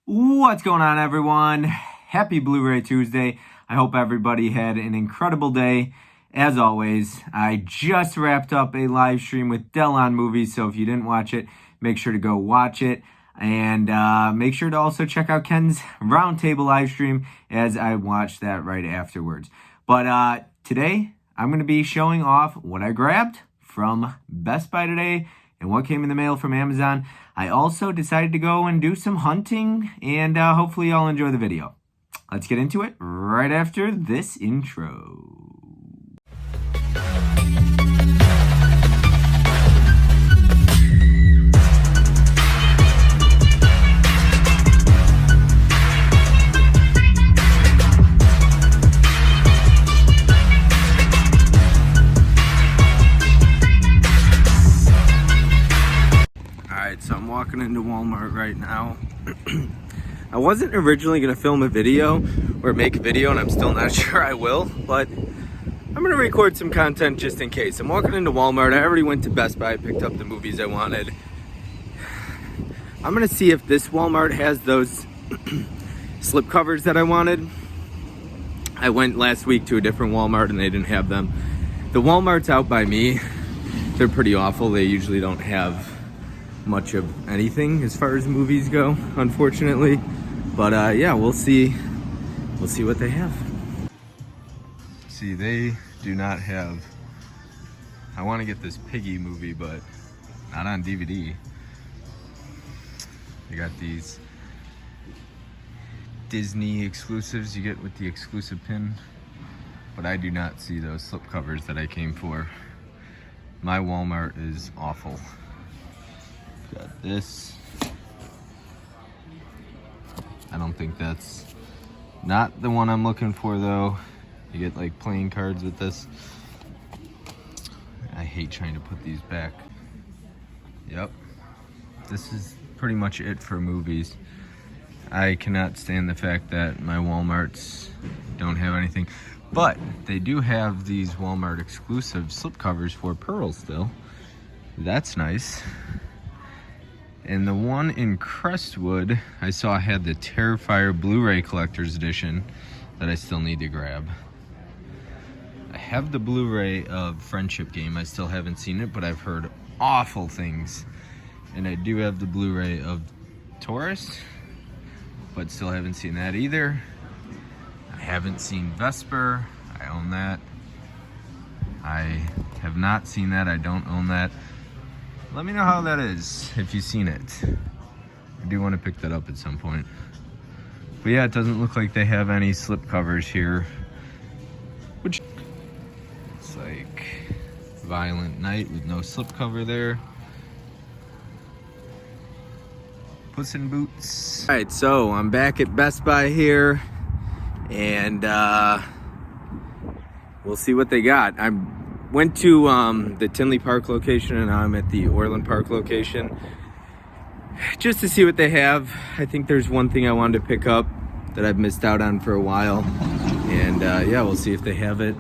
What's going on, everyone? Happy Blu-ray Tuesday. I hope everybody had an incredible day. As always, I just wrapped up a live stream with Dell on Movies, so if you didn't watch it, make sure to go watch it. And make sure to also check out Ken's Roundtable live stream as I watched that right afterwards. But today, I'm going to be showing off what I grabbed from Best Buy today and what came in the mail from Amazon. I also decided to go and do some hunting, and hopefully y'all enjoy the video. Let's get into it right after this intro. So I'm walking into Walmart right now. I wasn't originally going to film a video or make a video, and I'm still not sure I will, but I'm going to record some content just in case. I'm walking into Walmart. I already went to Best Buy, picked up the movies I wanted. I'm going to see if this Walmart has those slip covers that I wanted. I went last week to a different Walmart and they didn't have them. The Walmarts out by me, they're pretty awful. They usually don't have much of anything as far as movies go, unfortunately. But yeah, we'll see what they have. See, they do not have, I want to get this Piggy movie, but not on DVD. They got these Disney exclusives you get with the exclusive pin, but I do not see those slipcovers that I came for. My Walmart is awful. Got this. I don't think that's not the one I'm looking for though. You get like playing cards with this. I hate trying to put these back. Yep. This is pretty much it for movies. I cannot stand the fact that my Walmarts don't have anything. But they do have these Walmart exclusive slipcovers for Pearl still. That's nice. And the one in Crestwood, I saw had the Terrifier Blu-ray Collector's Edition that I still need to grab. I have the Blu-ray of Friendship Game. I still haven't seen it, but I've heard awful things. And I do have the Blu-ray of Taurus, but still haven't seen that either. I haven't seen Vesper. I own that. I have not seen that. I don't own that. Let me know how that is, if you've seen it. I do want to pick that up at some point. But yeah, it doesn't look like they have any slip covers here. Which, it's like Violent Night with no slip cover there. Puss in Boots. Alright, so I'm back at Best Buy here. And we'll see what they got. I went to the Tinley Park location, and now I'm at the Orland Park location just to see what they have. I think there's one thing I wanted to pick up that I've missed out on for a while, and yeah, we'll see if they have it.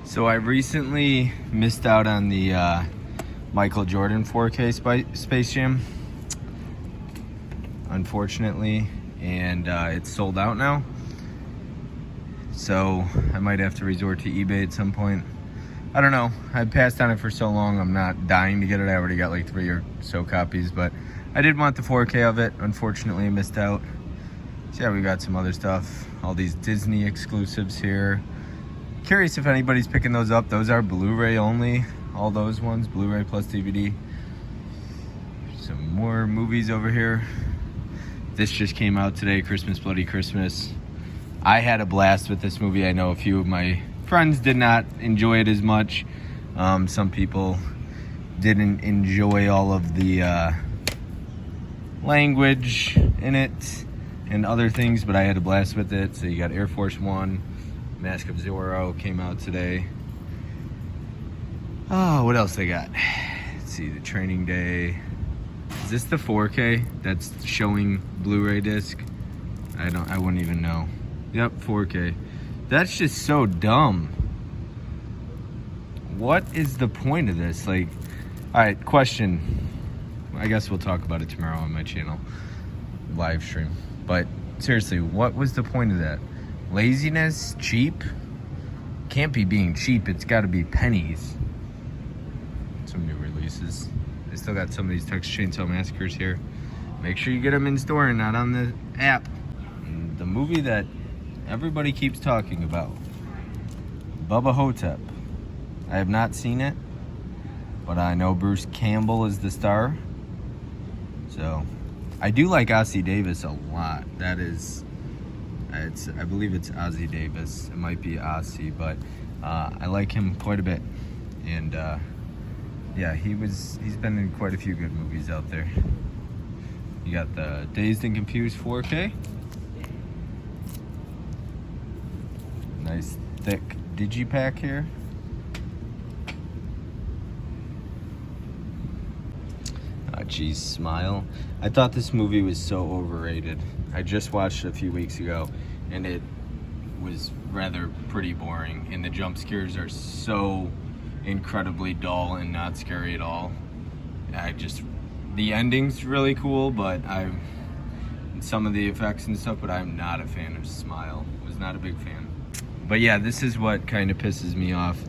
So I recently missed out on the Michael Jordan 4K Space Jam, unfortunately, and it's sold out now. So I might have to resort to eBay at some point. I don't know. I passed on it for so long, I'm not dying to get it. I already got like 3 or so copies, but I did want the 4K of it. Unfortunately, I missed out. So yeah, we got some other stuff. All these Disney exclusives here. Curious if anybody's picking those up. Those are Blu-ray only. All those ones, Blu-ray plus DVD. Some more movies over here. This just came out today, Christmas Bloody Christmas. I had a blast with this movie. I know a few of my friends did not enjoy it as much. Some people didn't enjoy all of the language in it and other things, but I had a blast with it. So you got Air Force One, Mask of Zorro came out today. Oh, what else they got? Let's see, the Training Day. Is this the 4K that's showing Blu-ray disc? I wouldn't even know. Yep, 4K. That's just so dumb. What is the point of this? Like, all right, question. I guess we'll talk about it tomorrow on my channel. live stream. But seriously, what was the point of that? Laziness? Cheap? Can't be being cheap. It's got to be pennies. Some new releases. I still got some of these Texas Chainsaw Massacres here. Make sure you get them in store and not on the app. And the movie that everybody keeps talking about, Bubba Hotep. I have not seen it, but I know Bruce Campbell is the star. So, I do like Ossie Davis a lot. That is, I believe it's Ossie Davis. It might be Ossie, but I like him quite a bit. And yeah, he's been in quite a few good movies out there. You got the Dazed and Confused 4K. Nice thick digipack here. Oh geez, Smile. I thought this movie was so overrated. I just watched it a few weeks ago and it was rather pretty boring, and the jump scares are so incredibly dull and not scary at all. The ending's really cool, but some of the effects and stuff, but I'm not a fan of Smile. Was not a big fan. But yeah, this is what kind of pisses me off.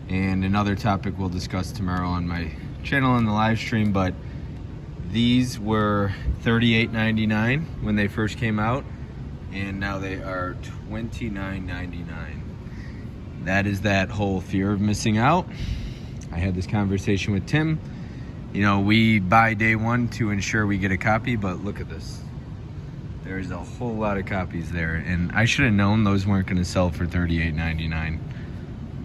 And another topic we'll discuss tomorrow on my channel on the live stream, but these were $38.99 when they first came out, and now they are $29.99. That is that whole fear of missing out. I had this conversation with Tim. You know, we buy day one to ensure we get a copy, but look at this. There's a whole lot of copies there, and I should have known those weren't going to sell for $38.99.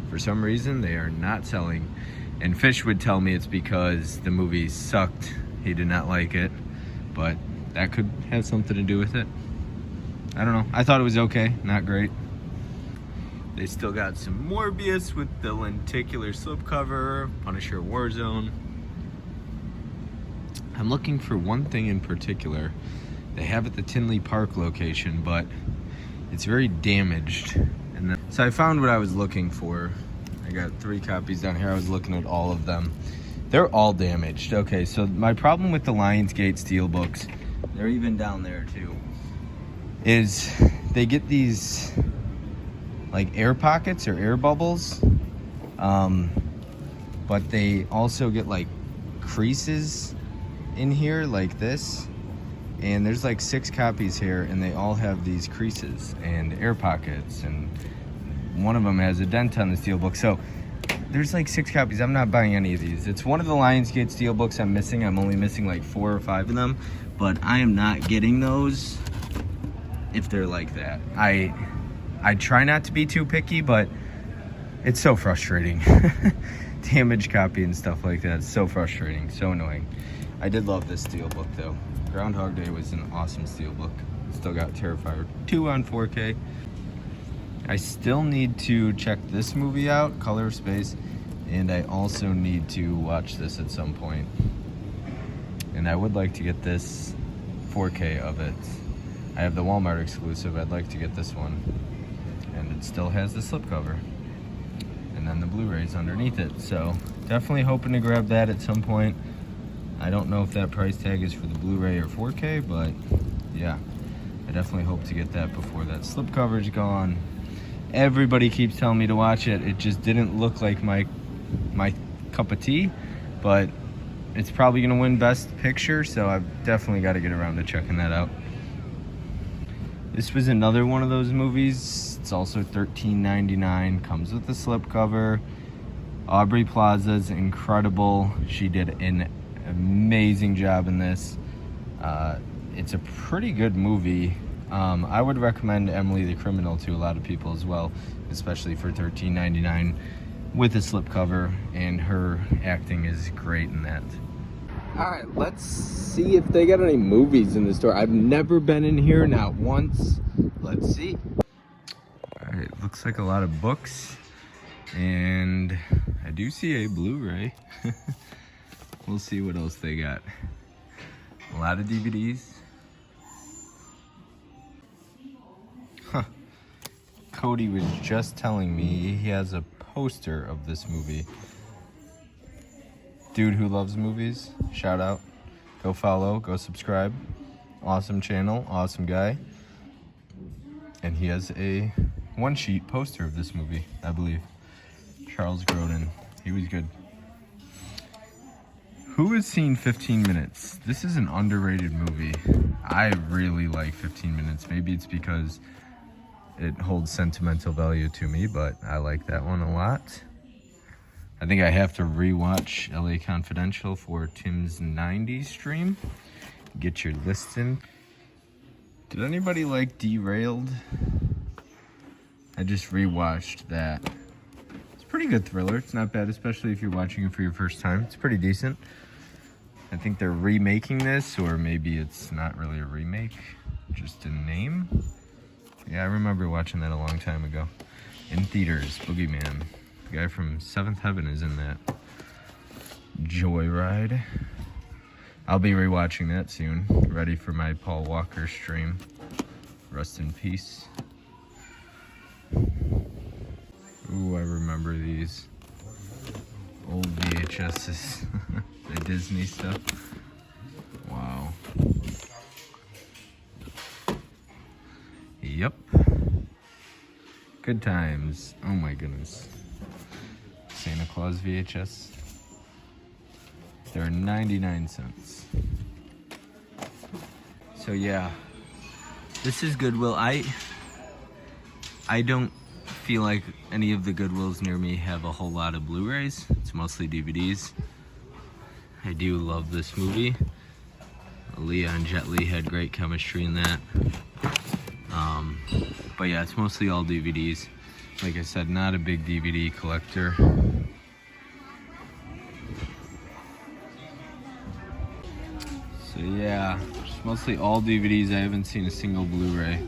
For some reason, they are not selling. And Fish would tell me it's because the movie sucked. He did not like it, but that could have something to do with it. I don't know. I thought it was okay, not great. They still got some Morbius with the lenticular slipcover, Punisher Warzone. I'm looking for one thing in particular. They have at the Tinley Park location, but it's very damaged. So I found what I was looking for. I got 3 copies down here. I was looking at all of them. They're all damaged. Okay, so my problem with the Lionsgate Steelbooks, they're even down there too, is they get these like air pockets or air bubbles, but they also get like creases in here like this, and there's like 6 copies here, and they all have these creases and air pockets, and one of them has a dent on the steelbook. So there's like 6 copies. I'm not buying any of these. It's one of the Lionsgate Steelbooks I'm missing. I'm only missing like 4 or 5 of them, but I am not getting those if they're like that. I try not to be too picky, but it's so frustrating. Damaged copy and stuff like that. It's so frustrating, so annoying. I did love this steelbook though. Groundhog Day was an awesome steelbook. Still got Terrifier 2 on 4K. I still need to check this movie out, Color of Space, and I also need to watch this at some point. And I would like to get this 4K of it. I have the Walmart exclusive. I'd like to get this one. And it still has the slipcover. And then the Blu-rays underneath it. So definitely hoping to grab that at some point. I don't know if that price tag is for the Blu-ray or 4K, but yeah, I definitely hope to get that before that slipcover is gone. Everybody keeps telling me to watch it. It just didn't look like my cup of tea, but it's probably gonna win Best Picture, so I've definitely got to get around to checking that out. This was another one of those movies. It's also $13.99. Comes with the slipcover. Aubrey Plaza's incredible. She did an amazing job in this. It's a pretty good movie. I would recommend Emily the Criminal to a lot of people as well, especially for $13.99 with a slipcover, and her acting is great in that. All right, let's see if they got any movies in the store. I've never been in here, not once. Let's see. All right, looks like a lot of books, and I do see a Blu-ray. We'll see what else they got. A lot of DVDs. Huh. Cody was just telling me he has a poster of this movie. Dude who loves movies, shout out. Go follow, go subscribe. Awesome channel, awesome guy. And he has a one-sheet poster of this movie, I believe. Charles Grodin. He was good. Who has seen 15 Minutes? This is an underrated movie. I really like 15 Minutes. Maybe it's because it holds sentimental value to me, but I like that one a lot. I think I have to rewatch LA Confidential for Tim's 90s stream. Get your list in. Did anybody like Derailed? I just rewatched that. It's a pretty good thriller. It's not bad, especially if you're watching it for your first time. It's pretty decent. I think they're remaking this, or maybe it's not really a remake, just a name. Yeah, I remember watching that a long time ago. In theaters, Boogeyman. The guy from Seventh Heaven is in that. Joyride. I'll be rewatching that soon. Ready for my Paul Walker stream. Rest in peace. Ooh, I remember these. Old VHSs. The Disney stuff. Wow. Yep. Good times. Oh my goodness. Santa Claus VHS. They're 99 cents. So yeah. This is Goodwill. I don't feel like any of the Goodwills near me have a whole lot of Blu-rays. It's mostly DVDs. I do love this movie. Aaliyah and Jet Li had great chemistry in that. But yeah, it's mostly all DVDs. Like I said, not a big DVD collector. So yeah, it's mostly all DVDs. I haven't seen a single Blu-ray.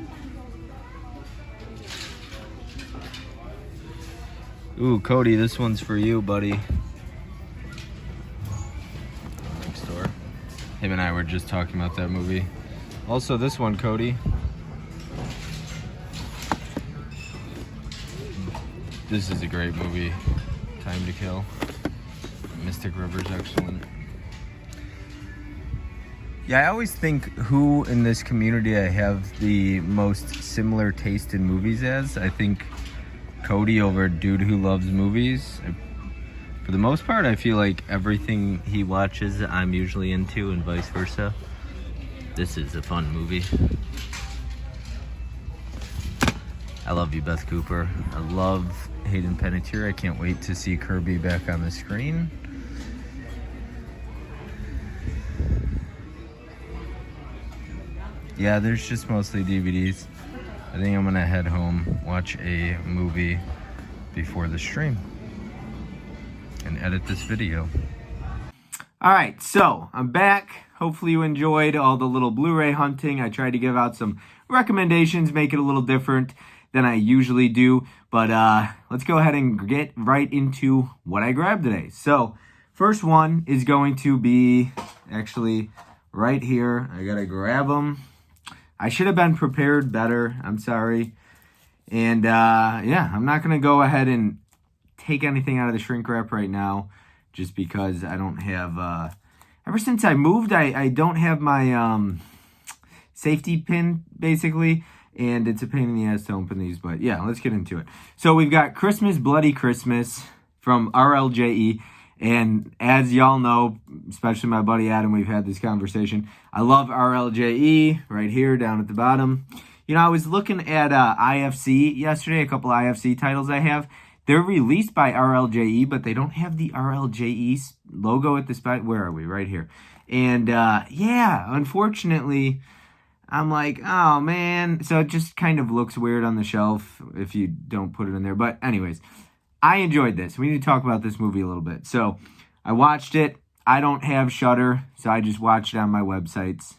Ooh, Cody, this one's for you, buddy. Next door. Him and I were just talking about that movie. Also, this one, Cody. This is a great movie. Time to Kill. Mystic River's excellent. Yeah, I always think who in this community I have the most similar taste in movies as. I think Cody over Dude Who Loves Movies. For the most part, I feel like everything he watches I'm usually into and vice versa. This is a fun movie. I love you, Beth Cooper. I love Hayden Panettiere. I can't wait to see Kirby back on the screen. Yeah, there's just mostly DVDs. I think I'm gonna head home, watch a movie before the stream, and edit this video. All right, so I'm back. Hopefully you enjoyed all the little Blu-ray hunting. I tried to give out some recommendations, make it a little different than I usually do. But let's go ahead and get right into what I grabbed today. So first one is going to be actually right here. I gotta grab them. I should have been prepared better. I'm sorry. And yeah, I'm not going to go ahead and take anything out of the shrink wrap right now just because I don't have... ever since I moved, I don't have my safety pin, basically. And it's a pain in the ass to open these. But yeah, let's get into it. So we've got Christmas Bloody Christmas from RLJE. And as y'all know, especially my buddy Adam, we've had this conversation. I love RLJE right here down at the bottom. You know, I was looking at IFC yesterday, a couple IFC titles I have. They're released by RLJE, but they don't have the RLJE logo at the spot. Where are we? Right here. And yeah, unfortunately, I'm like, oh man. So it just kind of looks weird on the shelf if you don't put it in there. But anyways, I enjoyed this. We need to talk about this movie a little bit. So I watched it. I don't have Shudder, so I just watched it on my websites.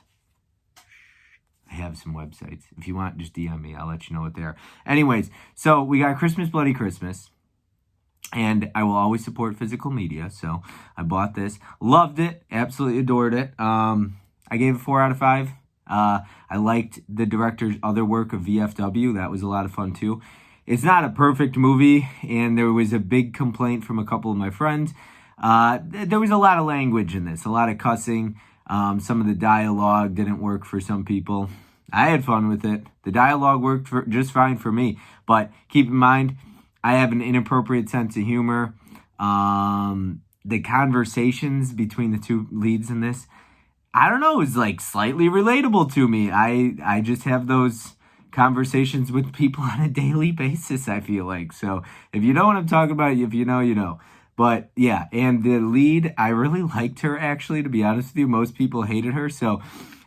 I have some websites. If you want, just DM me. I'll let you know what they are. Anyways, so we got Christmas Bloody Christmas. And I will always support physical media. So I bought this. Loved it. Absolutely adored it. I gave it 4 out of 5. I liked the director's other work of VFW. That was a lot of fun too. It's not a perfect movie, and there was a big complaint from a couple of my friends. There was a lot of language in this, a lot of cussing. Some of the dialogue didn't work for some people. I had fun with it. The dialogue worked just fine for me. But keep in mind, I have an inappropriate sense of humor. The conversations between the two leads in this, I don't know, is like slightly relatable to me. I just have those conversations with people on a daily basis, I feel like. So if you know what I'm talking about, if you know, you know. But yeah, and the lead, I really liked her, actually, to be honest with you. Most people hated her. So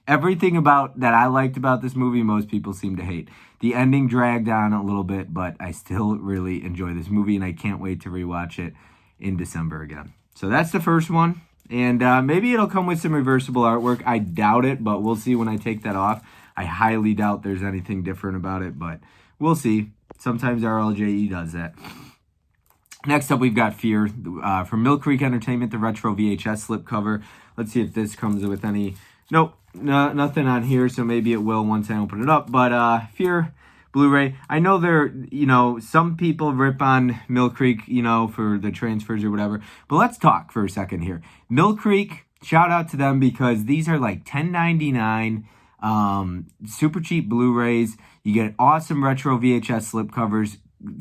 everything about that I liked about this movie, most people seem to hate. The ending dragged on a little bit, but I still really enjoy this movie, and I can't wait to rewatch it in December again. So that's the first one. And maybe it'll come with some reversible artwork. I doubt it, but we'll see when I take that off. I highly doubt there's anything different about it, but we'll see. Sometimes RLJE does that. Next up, we've got Fear from Mill Creek Entertainment, the retro VHS slipcover. Let's see if this comes with any... Nope, nothing on here, so maybe it will once I open it up. But Fear Blu-ray, I know some people rip on Mill Creek, for the transfers or whatever. But let's talk for a second here. Mill Creek, shout out to them because these are like $10.99, super cheap Blu-rays. You get awesome retro VHS slipcovers,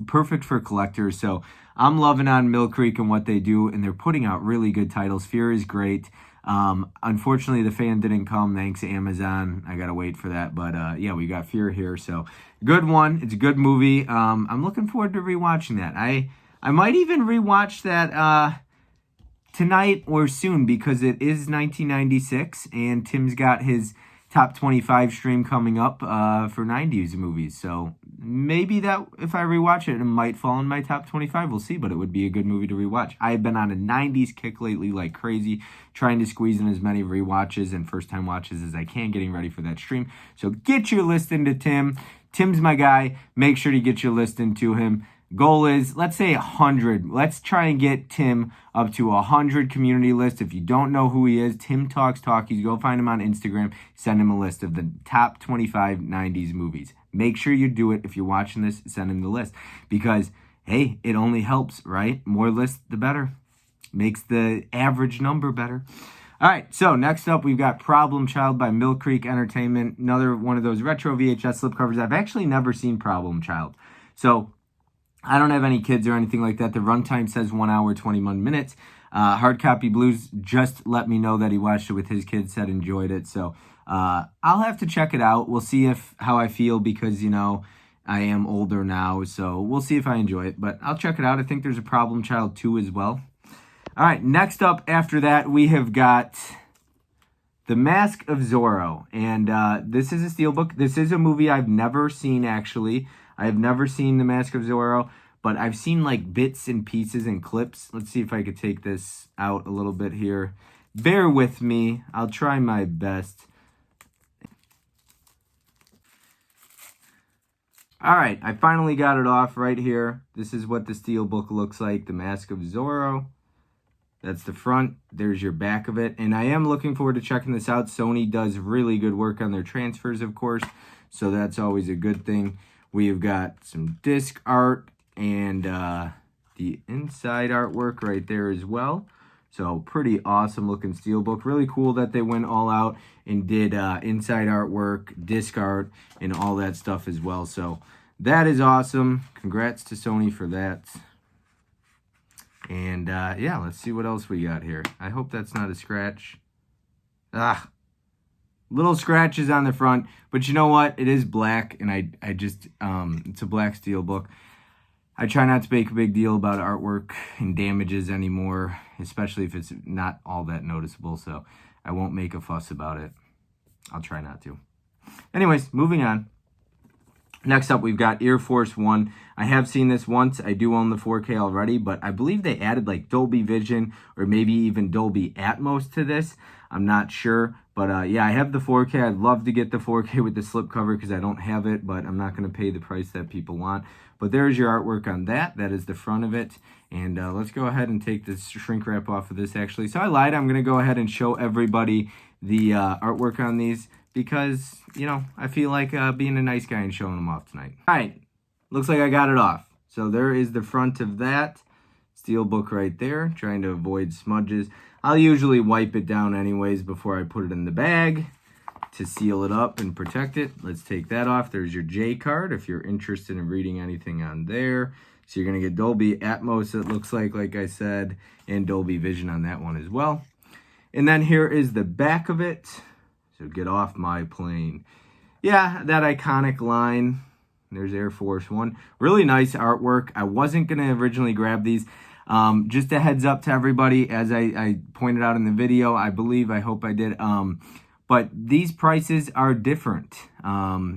perfect for collectors. So I'm loving on Mill Creek and what they do, and they're putting out really good titles. Fear is great. Unfortunately, the fan didn't come, thanks to Amazon. I gotta wait for that, but yeah, we got Fear here, so good one. It's a good movie. I'm looking forward to rewatching that. I might even rewatch that tonight or soon, because it is 1996, and Tim's got his top 25 stream coming up for 90s movies. So maybe that, if I rewatch it, it might fall in my top 25. We'll see, but it would be a good movie to rewatch. I've been on a 90s kick lately like crazy, trying to squeeze in as many rewatches and first-time watches as I can, getting ready for that stream. So get your list into Tim. Tim's my guy. Make sure to get your list into him. Goal is, let's say 100. Let's try and get Tim up to 100 community lists. If you don't know who he is, Tim Talks Talkies. Go find him on Instagram. Send him a list of the top 25 90s movies. Make sure you do it. If you're watching this, send him the list. Because, hey, it only helps, right? More lists, the better. Makes the average number better. All right, so next up, we've got Problem Child by Mill Creek Entertainment. Another one of those retro VHS slipcovers. I've actually never seen Problem Child. So I don't have any kids or anything like that. The runtime says 1 hour, 21 minutes. Hard Copy Blues just let me know that he watched it with his kids, said enjoyed it. So I'll have to check it out. We'll see how I feel because, I am older now. So we'll see if I enjoy it. But I'll check it out. I think there's a Problem Child 2 as well. All right, next up after that, we have got The Mask of Zorro. And this is a Steelbook. This is a movie I've never seen, actually. I have never seen The Mask of Zorro, but I've seen like bits and pieces and clips. Let's see if I could take this out a little bit here. Bear with me. I'll try my best. All right, I finally got it off right here. This is what the Steelbook looks like, The Mask of Zorro. That's the front. There's your back of it. And I am looking forward to checking this out. Sony does really good work on their transfers, of course, so that's always a good thing. We've got some disc art and the inside artwork right there as well. So pretty awesome looking Steelbook. Really cool that they went all out and did inside artwork, disc art, and all that stuff as well. So that is awesome. Congrats to Sony for that. And yeah, let's see what else we got here. I hope that's not a scratch. Little scratches on the front, but you know what? It is black, and I just, it's a black Steelbook. I try not to make a big deal about artwork and damages anymore, especially if it's not all that noticeable, so I won't make a fuss about it. I'll try not to. Anyways, moving on. Next up, we've got Air Force One. I have seen this once. I do own the 4K already, but I believe they added like Dolby Vision or maybe even Dolby Atmos to this. I'm not sure, but yeah, I have the 4K. I'd love to get the 4K with the slipcover because I don't have it, but I'm not going to pay the price that people want. But there's your artwork on that. That is the front of it. And let's go ahead and take this shrink wrap off of this, actually. So I lied. I'm going to go ahead and show everybody the artwork on these because, I feel like being a nice guy and showing them off tonight. All right. Looks like I got it off. So there is the front of that Steelbook right there, trying to avoid smudges. I'll usually wipe it down anyways before I put it in the bag to seal it up and protect it. Let's take that off. There's your J card if you're interested in reading anything on there. So you're going to get Dolby Atmos, it looks like I said, and Dolby Vision on that one as well. And then here is the back of it. So get off my plane. Yeah, that iconic line. There's Air Force One. Really nice artwork. I wasn't going to originally grab these. Just a heads up to everybody, as I pointed out in the video, I hope I did. But these prices are different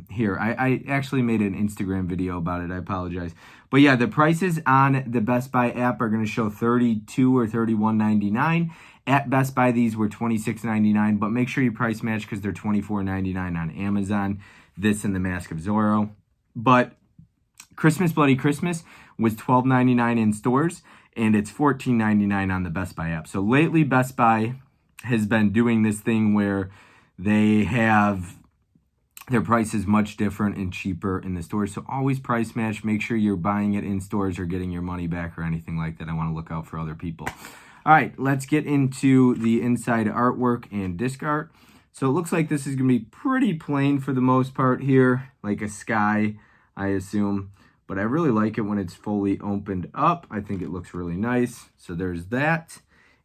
here. I actually made an Instagram video about it. I apologize. But yeah, the prices on the Best Buy app are going to show $32 or $31.99. At Best Buy, these were $26.99. But make sure you price match because they're $24.99 on Amazon. This and The Mask of Zorro. But Christmas Bloody Christmas was $12.99 in stores. And it's $14.99 on the Best Buy app. So lately, Best Buy has been doing this thing where they have their prices much different and cheaper in the stores. So always price match. Make sure you're buying it in stores or getting your money back or anything like that. I want to look out for other people. All right, let's get into the inside artwork and disc art. So it looks like this is going to be pretty plain for the most part here, like a sky, I assume. But I really like it when it's fully opened up. I think it looks really nice. So there's that.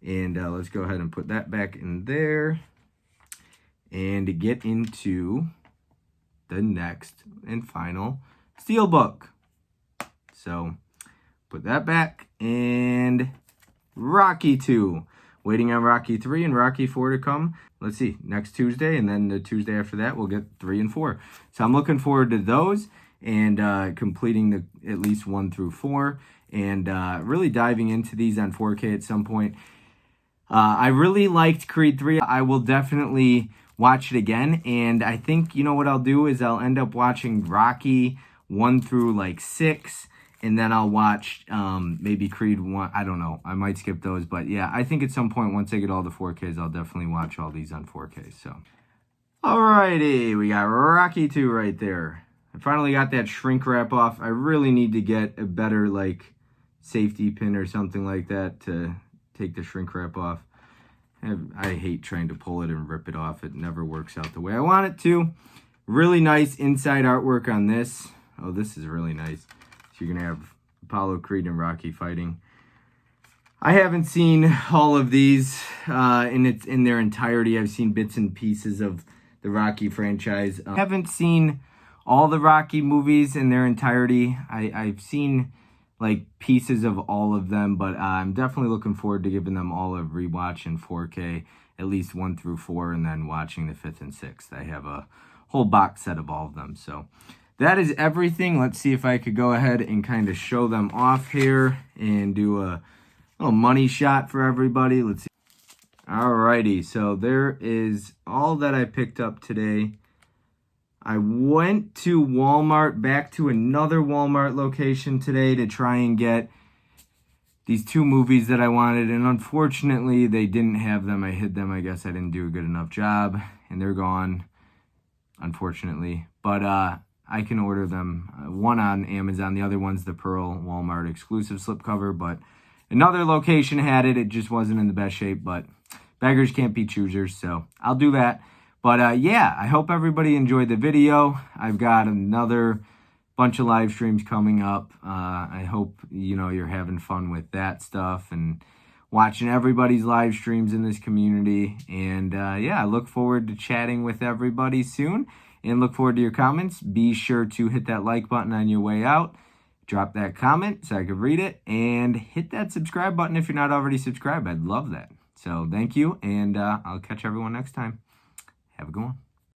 And let's go ahead and put that back in there. And get into the next and final Steelbook. So put that back. And Rocky 2. Waiting on Rocky 3 and Rocky 4 to come. Let's see, next Tuesday. And then the Tuesday after that, we'll get 3 and 4. So I'm looking forward to those. And completing at least 1 through 4, and really diving into these on 4K at some point. I really liked Creed 3. I will definitely watch it again, and I think, you know what I'll do is I'll end up watching Rocky 1 through like 6, and then I'll watch maybe Creed 1. I don't know. I might skip those, but yeah, I think at some point once I get all the 4Ks, I'll definitely watch all these on 4K. So, alrighty, we got Rocky 2 right there. I finally got that shrink wrap off. I really need to get a better like safety pin or something like that to take the shrink wrap off. I hate trying to pull it and rip it off. It never works out the way I want it to. Really nice inside artwork on this. Oh, this is really nice. So you're going to have Apollo Creed and Rocky fighting. I haven't seen all of these in their entirety. I've seen bits and pieces of the Rocky franchise. I haven't seen all the Rocky movies in their entirety. I've seen like pieces of all of them, but I'm definitely looking forward to giving them all a rewatch in 4K, at least 1 through 4, and then watching the 5th and 6th. I have a whole box set of all of them. So that is everything. Let's see if I could go ahead and kind of show them off here and do a little money shot for everybody. Let's see. Alrighty, so there is all that I picked up today. I went to Walmart, back to another Walmart location today to try and get these 2 movies that I wanted. And unfortunately, they didn't have them. I hid them. I guess I didn't do a good enough job. And they're gone, unfortunately. But I can order them. One on Amazon. The other one's the Pearl Walmart exclusive slipcover. But another location had it. It just wasn't in the best shape. But beggars can't be choosers. So I'll do that. But yeah, I hope everybody enjoyed the video. I've got another bunch of live streams coming up. I hope, you know, you're having fun with that stuff and watching everybody's live streams in this community. And yeah, I look forward to chatting with everybody soon and look forward to your comments. Be sure to hit that like button on your way out. Drop that comment so I can read it, and hit that subscribe button if you're not already subscribed. I'd love that. So thank you, and I'll catch everyone next time. Have a good one.